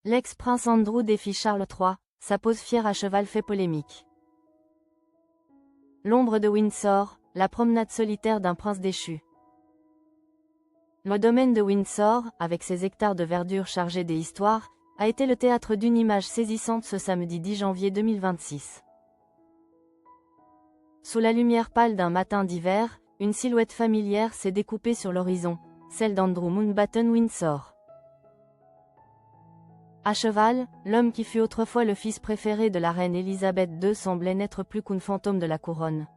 L'ex-prince Andrew défie Charles III, sa pose fière à cheval fait polémique. L'ombre de Windsor, la promenade solitaire d'un prince déchu. Le domaine de Windsor, avec ses hectares de verdure chargés des histoires, a été le théâtre d'une image saisissante ce samedi 10 janvier 2026. Sous la lumière pâle d'un matin d'hiver, une silhouette familière s'est découpée sur l'horizon, celle d'Andrew Mountbatten Windsor. À cheval, l'homme qui fut autrefois le fils préféré de la reine Élisabeth II semblait n'être plus qu'un fantôme de la couronne.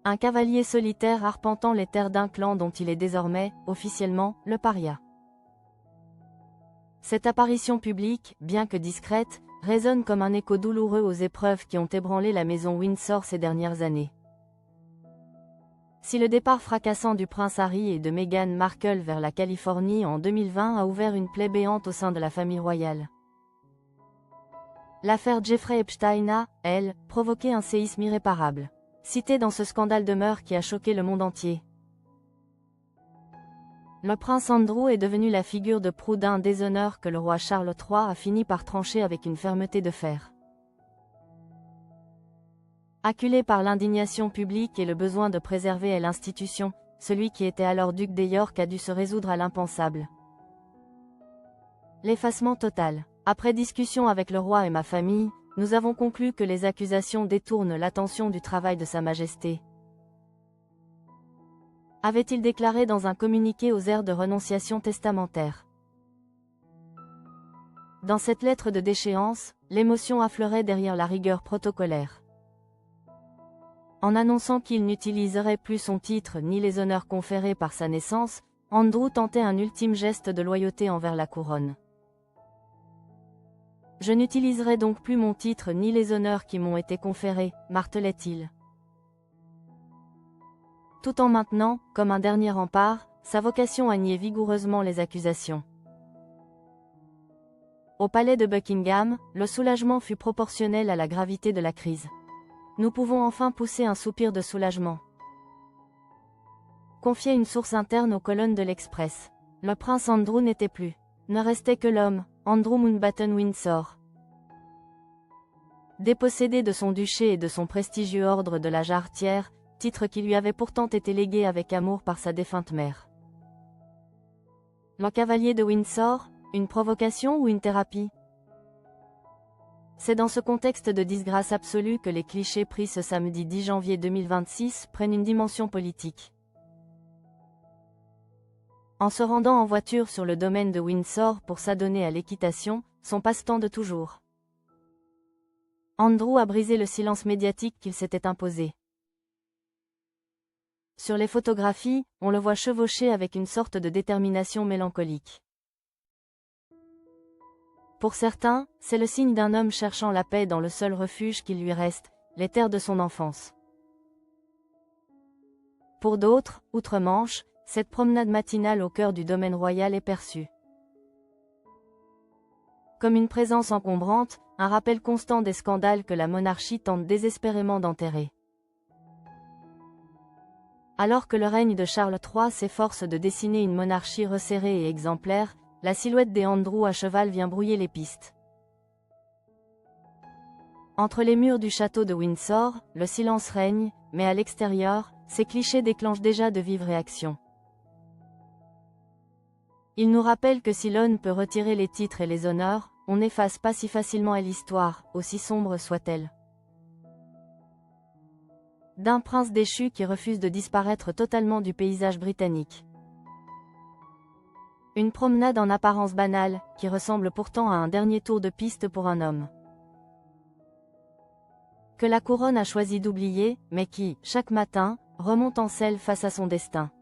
Un cavalier solitaire arpentant les terres d'un clan dont il est désormais, officiellement, le paria. Cette apparition publique, bien que discrète, résonne comme un écho douloureux aux épreuves qui ont ébranlé la maison Windsor ces dernières années. Si le départ fracassant du prince Harry et de Meghan Markle vers la Californie en 2020 a ouvert une plaie béante au sein de la famille royale, l'affaire Jeffrey Epstein a, elle, provoqué un séisme irréparable. Cité dans ce scandale de meurtre qui a choqué le monde entier. Le prince Andrew est devenu la figure de proue d'un déshonneur que le roi Charles III a fini par trancher avec une fermeté de fer. Acculé par l'indignation publique et le besoin de préserver l'institution, celui qui était alors duc des York a dû se résoudre à l'impensable. L'effacement total. Après discussion avec le roi et ma famille, nous avons conclu que les accusations détournent l'attention du travail de Sa Majesté. Avait-il déclaré dans un communiqué aux airs de renonciation testamentaire. Dans cette lettre de déchéance, l'émotion affleurait derrière la rigueur protocolaire. En annonçant qu'il n'utiliserait plus son titre ni les honneurs conférés par sa naissance, Andrew tentait un ultime geste de loyauté envers la couronne. Je n'utiliserai donc plus mon titre ni les honneurs qui m'ont été conférés, martelait-il. Tout en maintenant, comme un dernier rempart, sa vocation à nier vigoureusement les accusations. Au palais de Buckingham, le soulagement fut proportionnel à la gravité de la crise. Nous pouvons enfin pousser un soupir de soulagement. Confiait une source interne aux colonnes de l'Express. Le prince Andrew n'était plus. Ne restait que l'homme, Andrew Mountbatten Windsor. Dépossédé de son duché et de son prestigieux ordre de la Jarretière, titre qui lui avait pourtant été légué avec amour par sa défunte mère. Le cavalier de Windsor, une provocation ou une thérapie? C'est dans ce contexte de disgrâce absolue que les clichés pris ce samedi 10 janvier 2026 prennent une dimension politique. En se rendant en voiture sur le domaine de Windsor pour s'adonner à l'équitation, son passe-temps de toujours, Andrew a brisé le silence médiatique qu'il s'était imposé. Sur les photographies, on le voit chevaucher avec une sorte de détermination mélancolique. Pour certains, c'est le signe d'un homme cherchant la paix dans le seul refuge qu'il lui reste, les terres de son enfance. Pour d'autres, outre-Manche, cette promenade matinale au cœur du domaine royal est perçue comme une présence encombrante, un rappel constant des scandales que la monarchie tente désespérément d'enterrer. Alors que le règne de Charles III s'efforce de dessiner une monarchie resserrée et exemplaire, la silhouette des Andrew à cheval vient brouiller les pistes. Entre les murs du château de Windsor, le silence règne, mais à l'extérieur, ces clichés déclenchent déjà de vives réactions. Ils nous rappellent que si l'on peut retirer les titres et les honneurs, on n'efface pas si facilement l'histoire, aussi sombre soit-elle. D'un prince déchu qui refuse de disparaître totalement du paysage britannique. Une promenade en apparence banale, qui ressemble pourtant à un dernier tour de piste pour un homme que la couronne a choisi d'oublier, mais qui, chaque matin, remonte en selle face à son destin.